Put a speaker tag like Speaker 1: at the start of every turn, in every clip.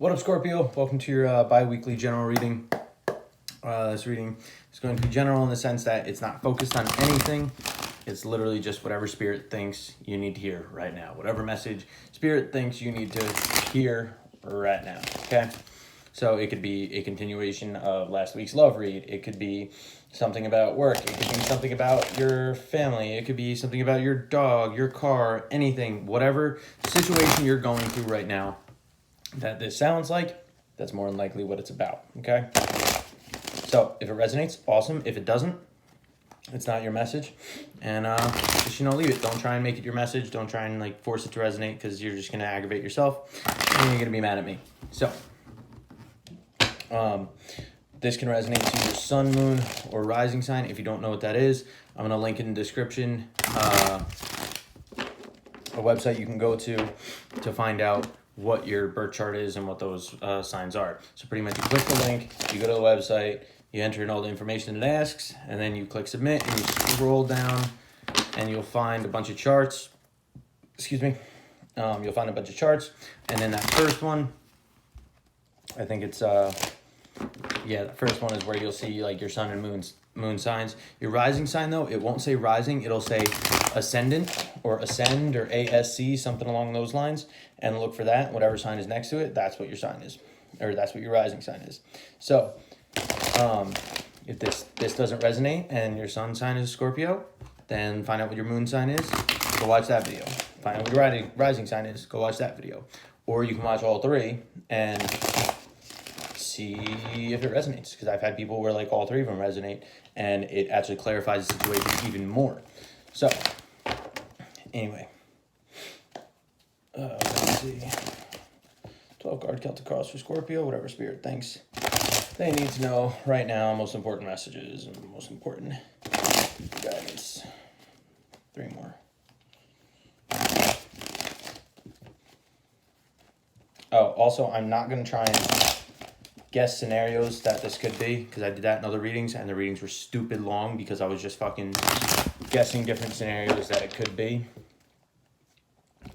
Speaker 1: What up, Scorpio? Welcome to your bi-weekly general reading. This reading is going to be general in the sense that it's not focused on anything. It's literally just whatever Spirit thinks you need to hear right now. Whatever message Spirit thinks you need to hear right now, okay? So it could be a continuation of last week's love read. It could be something about work. It could be something about your family. It could be something about your dog, your car, anything. Whatever situation you're going through right now that this sounds like, that's more than likely what it's about, okay? So if it resonates, awesome. If it doesn't, it's not your message. And just, leave it. Don't try and make it your message. Don't try and force it to resonate, because you're just going to aggravate yourself and you're going to be mad at me. So this can resonate to your sun, moon, or rising sign. If you don't know what that is, I'm going to link in the description a website you can go to find out what your birth chart is and what those signs are. So pretty much you click the link, you go to the website, you enter in all the information it asks, and then you click submit, and you scroll down, and you'll find a bunch of charts. You'll find a bunch of charts, and then that first one, I think it's the first one is where you'll see your sun and moon signs. Your rising sign, though, it won't say rising, it'll say ascendant or ascend or ASC, something along those lines, and look for that. Whatever sign is next to it, that's what your sign is, or that's what your rising sign is. So if this doesn't resonate and your sun sign is Scorpio, then find out what your moon sign is, go watch that video. Find out what your rising sign is, go watch that video. Or you can watch all three and see if it resonates, because I've had people where all three of them resonate and it actually clarifies the situation even more. So anyway, let's see. 12 card Celtic cross for Scorpio, whatever Spirit thinks they need to know right now. Most important messages and most important guidance. 3 more. Oh, also, I'm not going to try and guess scenarios that this could be, because I did that in other readings, and the readings were stupid long because I was just fucking guessing different scenarios that it could be,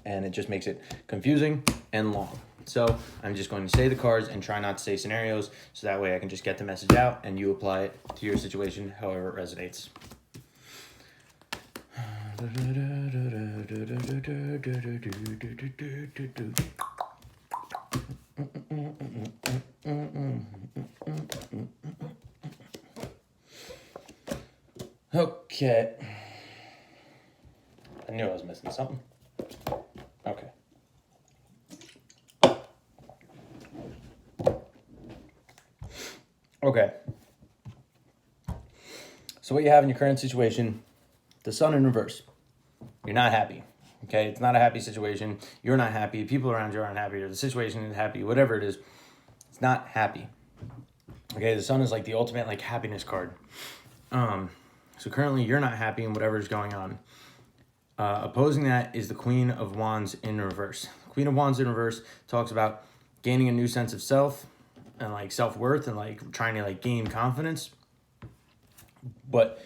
Speaker 1: and it just makes it confusing and long. So I'm just going to say the cards and try not to say scenarios, so that way I can just get the message out and you apply it to your situation however it resonates. Okay. I knew I was missing something. Okay. Okay. So what you have in your current situation, the sun in reverse. You're not happy. Okay? It's not a happy situation. You're not happy. People around you aren't happy, or the situation isn't happy. Whatever it is, it's not happy. Okay? The sun is the ultimate happiness card. So currently you're not happy in whatever is going on. Opposing that is the Queen of Wands in reverse. Queen of Wands in reverse talks about gaining a new sense of self and self-worth and trying to gain confidence. But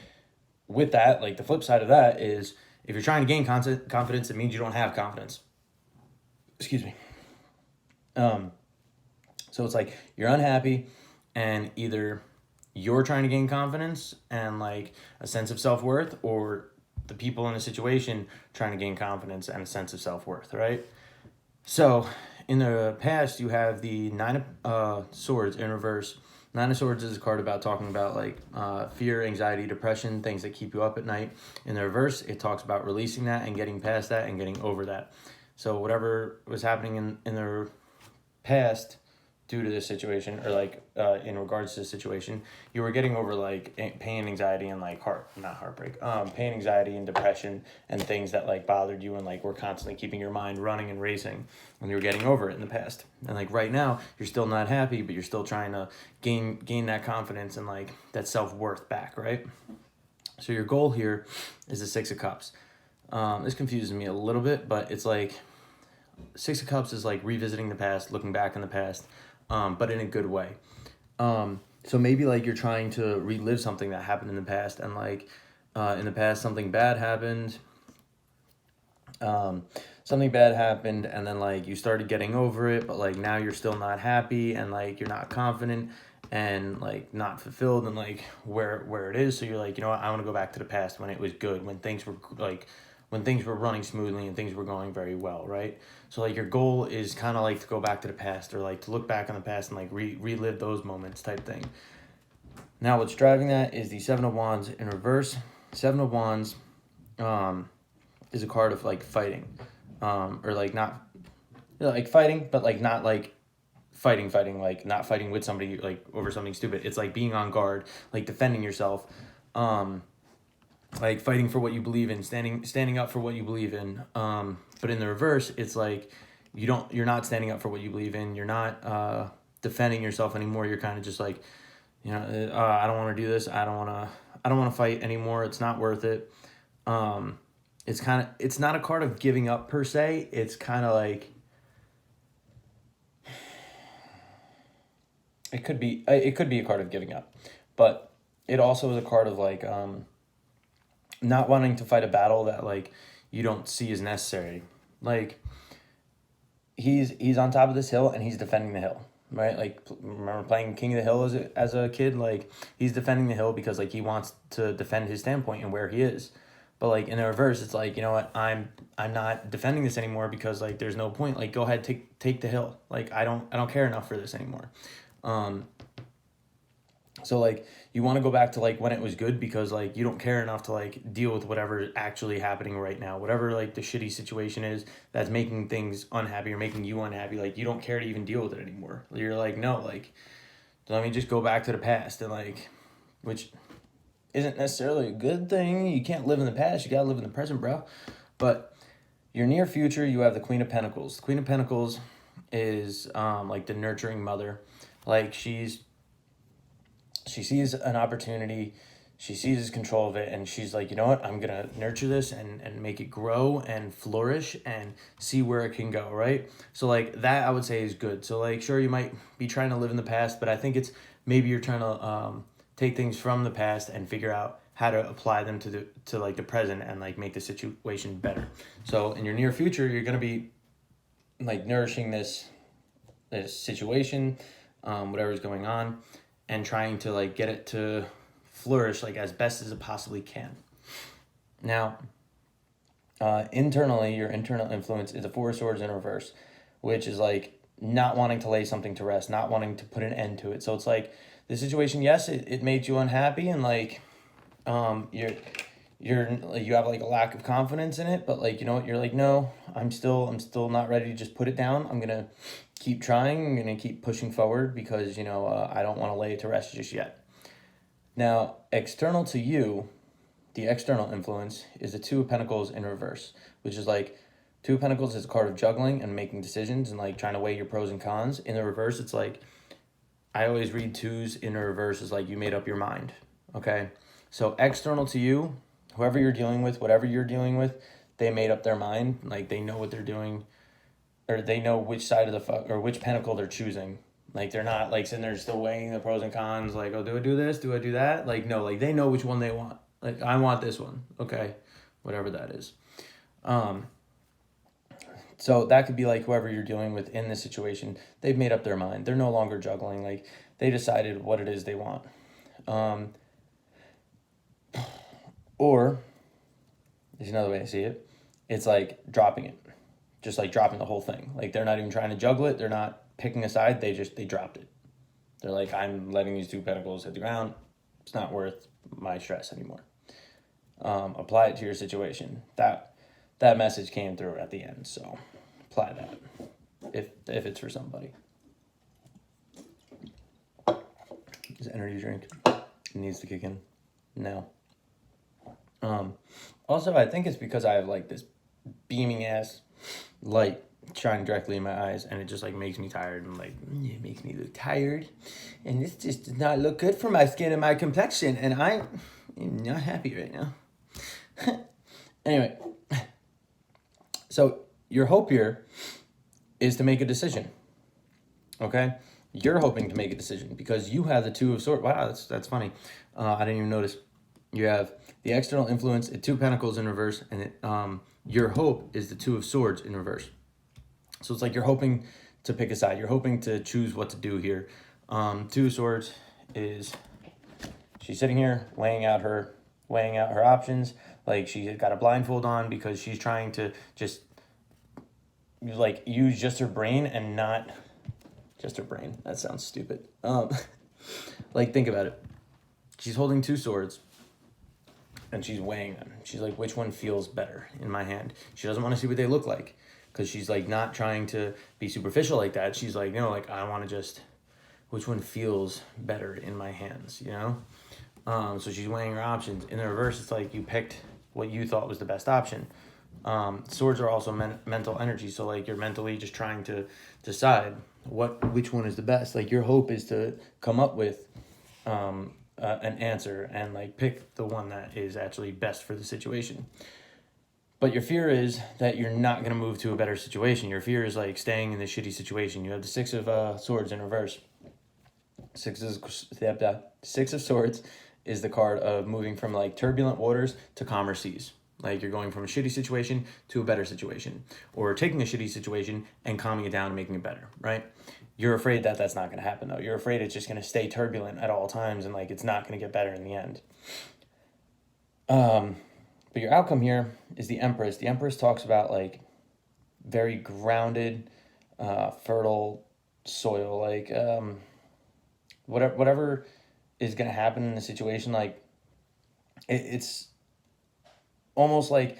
Speaker 1: with that, the flip side of that is, if you're trying to gain confidence, it means you don't have confidence. Excuse me. So it's you're unhappy, and either you're trying to gain confidence and a sense of self-worth, or the people in the situation trying to gain confidence and a sense of self-worth, right? So in the past, you have the Nine of Swords in reverse. Nine of Swords is a card about talking about fear, anxiety, depression, things that keep you up at night. In the reverse, it talks about releasing that and getting past that and getting over that. So whatever was happening in the past due to this situation, or in regards to the situation, you were getting over pain, anxiety, and pain, anxiety, and depression, and things that bothered you and were constantly keeping your mind running and racing, and you were getting over it in the past. And right now you're still not happy, but you're still trying to gain that confidence and that self-worth back, right? So your goal here is the Six of Cups. This confuses me a little bit, but it's Six of Cups is revisiting the past, looking back in the past, but in a good way. So maybe you're trying to relive something that happened in the past, and in the past something bad happened, something bad happened, and then like you started getting over it, but like now you're still not happy, and like you're not confident, and like not fulfilled, and like where it is. So you're like, you know what, I want to go back to the past when it was good, when things were like, when things were running smoothly and things were going very well, right? So like your goal is kind of like to go back to the past, or like to look back on the past and like relive those moments type thing. Now what's driving that is the Seven of Wands in reverse. Seven of Wands is a card of like fighting, or like not like fighting, but like not like fighting, like not fighting with somebody like over something stupid. It's like being on guard, like defending yourself, like fighting for what you believe in, standing up for what you believe in. But in the reverse, it's like you're not standing up for what you believe in. You're not defending yourself anymore. You're kind of just like, I don't want to do this. I don't want to fight anymore. It's not worth it. It's not a card of giving up per se. It's kind of like, it could be a card of giving up, but it also is a card of like not wanting to fight a battle that like you don't see as necessary. Like he's on top of this hill and he's defending the hill, right? Like remember playing King of the Hill as a kid, like he's defending the hill because like he wants to defend his standpoint and where he is. But like in the reverse, it's like, you know what, I'm not defending this anymore because like there's no point. Like go ahead, take the hill. Like I don't care enough for this anymore. So like you want to go back to like when it was good because like you don't care enough to like deal with whatever is actually happening right now, whatever like the shitty situation is that's making things unhappy or making you unhappy. Like you don't care to even deal with it anymore. You're like, no, like let me just go back to the past, and like, which isn't necessarily a good thing. You can't live in the past. You gotta live in the present, bro. But your near future, you have the Queen of Pentacles. The Queen of Pentacles is like the nurturing mother. Like she sees an opportunity, she sees control of it, and she's like, you know what, I'm gonna nurture this and make it grow and flourish and see where it can go, right? So like that I would say is good. So like sure, you might be trying to live in the past, but I think it's maybe you're trying to take things from the past and figure out how to apply them to like the present and like make the situation better. So in your near future, you're gonna be like nourishing this situation, whatever's going on, and trying to like get it to flourish like as best as it possibly can. Now, internally, your internal influence is a Four of Swords in reverse, which is like not wanting to lay something to rest, not wanting to put an end to it. So it's like the situation, yes, it made you unhappy, and like you have like a lack of confidence in it, but like, you know what, you're like, no, I'm still not ready to just put it down. I'm gonna keep trying. I'm gonna keep pushing forward because I don't want to lay it to rest just yet. Now, external to you, the external influence is the Two of Pentacles in reverse, which is like Two of Pentacles is a card of juggling and making decisions and like trying to weigh your pros and cons. In the reverse, it's like, I always read twos in the reverse as like you made up your mind. Okay, so external to you, whoever you're dealing with, whatever you're dealing with, they made up their mind. Like they know what they're doing, or they know which side of or which pentacle they're choosing. Like they're not like sitting there still weighing the pros and cons. Like, oh, do I do this? Do I do that? Like no, like they know which one they want. Like I want this one. Okay, whatever that is. So that could be like whoever you're dealing with in this situation. They've made up their mind. They're no longer juggling. Like they decided what it is they want. Or there's another way to see it. It's like dropping it, just like dropping the whole thing. Like they're not even trying to juggle it. They're not picking a side. They dropped it. They're like, I'm letting these two pentacles hit the ground. It's not worth my stress anymore. Apply it to your situation. That message came through at the end. So apply that if it's for somebody. Is energy drink? It needs to kick in. No. Also, I think it's because I have like this beaming ass light shining directly in my eyes, and it just like makes me tired, and like it makes me look tired, and this just does not look good for my skin and my complexion, and I'm not happy right now. Anyway, so your hope here is to make a decision. Okay, you're hoping to make a decision because you have the Two of Swords. Wow, that's funny. I didn't even notice. You have the external influence, Two Pentacles in reverse, and Your hope is the Two of Swords in reverse. So it's like you're hoping to pick a side. You're hoping to choose what to do here. Two of Swords is she's sitting here weighing out her options. Like she got a blindfold on because she's trying to just like use just her brain and not just her brain. That sounds stupid. Like think about it. She's holding two swords and she's weighing them. She's like, which one feels better in my hand? She doesn't want to see what they look like because she's like not trying to be superficial like that. She's like, no, like I want to just, which one feels better in my hands, you know? So she's weighing her options. In the reverse, it's like you picked what you thought was the best option. Swords are also mental energy, so like you're mentally just trying to decide which one is the best. Like your hope is to come up with an answer and like pick the one that is actually best for the situation. But your fear is that you're not going to move to a better situation. Your fear is like staying in this shitty situation. You have the Six of Swords in reverse. Six of Swords is the card of moving from like turbulent waters to calmer seas. Like you're going from a shitty situation to a better situation, or taking a shitty situation and calming it down and making it better, right? You're afraid that that's not going to happen though. You're afraid it's just going to stay turbulent at all times and like it's not going to get better in the end. But your outcome here is the Empress. The Empress talks about like very grounded, fertile soil, like whatever is going to happen in the situation, like it's almost like,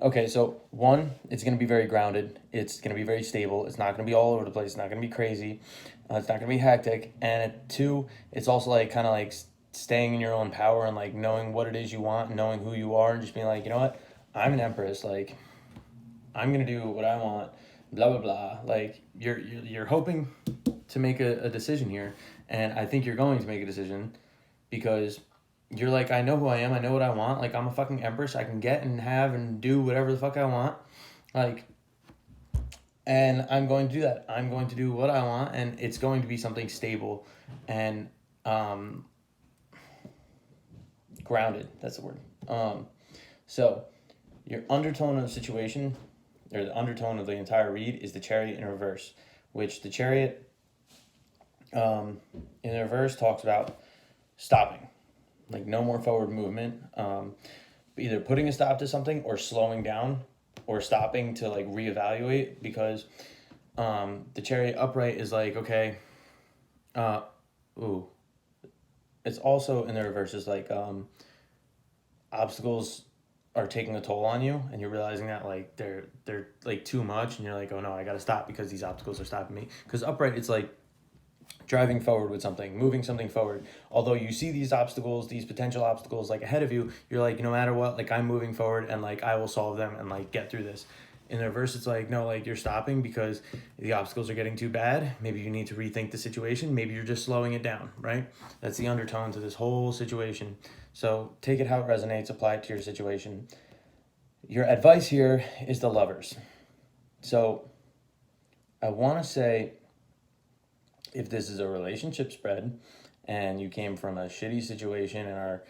Speaker 1: okay, so one, it's going to be very grounded. It's going to be very stable. It's not going to be all over the place. It's not going to be crazy. It's not going to be hectic. And two, it's also like kind of like staying in your own power and like knowing what it is you want and knowing who you are and just being like, you know what, I'm an Empress. Like I'm going to do what I want, blah, blah, blah. Like you're hoping to make a decision here. And I think you're going to make a decision because you're like, I know who I am. I know what I want. Like, I'm a fucking Empress. I can get and have and do whatever the fuck I want. Like, and I'm going to do that. I'm going to do what I want. And it's going to be something stable and grounded. That's the word. So your undertone of the situation, or the undertone of the entire read, is the Chariot in reverse, which the Chariot in the reverse talks about stopping. Like no more forward movement, either putting a stop to something or slowing down or stopping to like reevaluate, because the Chariot upright is like, okay, it's also in the reverse is like obstacles are taking a toll on you and you're realizing that like they're like too much and you're like, oh no, I gotta stop because these obstacles are stopping me. Because upright, it's like driving forward with something, moving something forward. Although you see these obstacles, these potential obstacles like ahead of you, you're like, no matter what, like I'm moving forward and like I will solve them and like get through this. In the reverse, it's like, no, like you're stopping because the obstacles are getting too bad. Maybe you need to rethink the situation. Maybe you're just slowing it down, right? That's the undertone to this whole situation. So take it how it resonates, apply it to your situation. Your advice here is the Lovers. So I want to say, if this is a relationship spread and you came from a shitty situation and are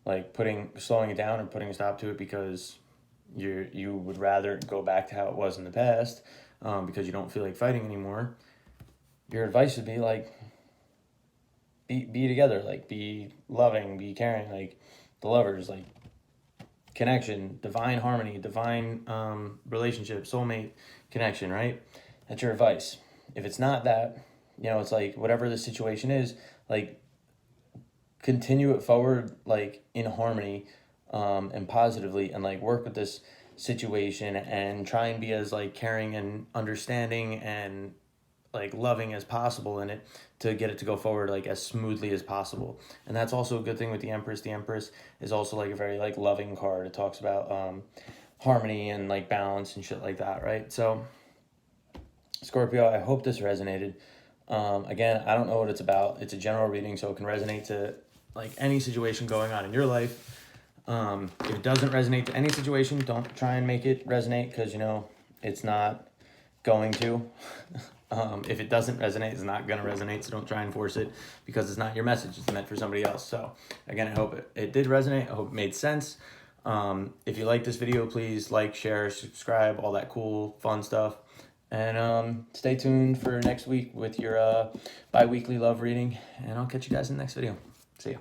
Speaker 1: like slowing it down or putting a stop to it because you would rather go back to how it was in the past because you don't feel like fighting anymore, your advice would be like, be together, like be loving, be caring, like the Lovers, like connection, divine harmony, divine relationship, soulmate connection, right? That's your advice. If it's not that, you know, it's like whatever the situation is, like continue it forward, like in harmony and positively, and like work with this situation and try and be as like caring and understanding and like loving as possible in it to get it to go forward like as smoothly as possible. And that's also a good thing with the Empress. The Empress is also like a very like loving card. It talks about harmony and like balance and shit like that, right? So Scorpio, I hope this resonated. Again, I don't know what it's about. It's a general reading, so it can resonate to like any situation going on in your life. If it doesn't resonate to any situation, don't try and make it resonate because, you know, it's not going to. If it doesn't resonate, it's not going to resonate, so don't try and force it because it's not your message. It's meant for somebody else. So, again, I hope it did resonate. I hope it made sense. If you like this video, please like, share, subscribe, all that cool, fun stuff. And stay tuned for next week with your bi-weekly love reading. And I'll catch you guys in the next video. See ya.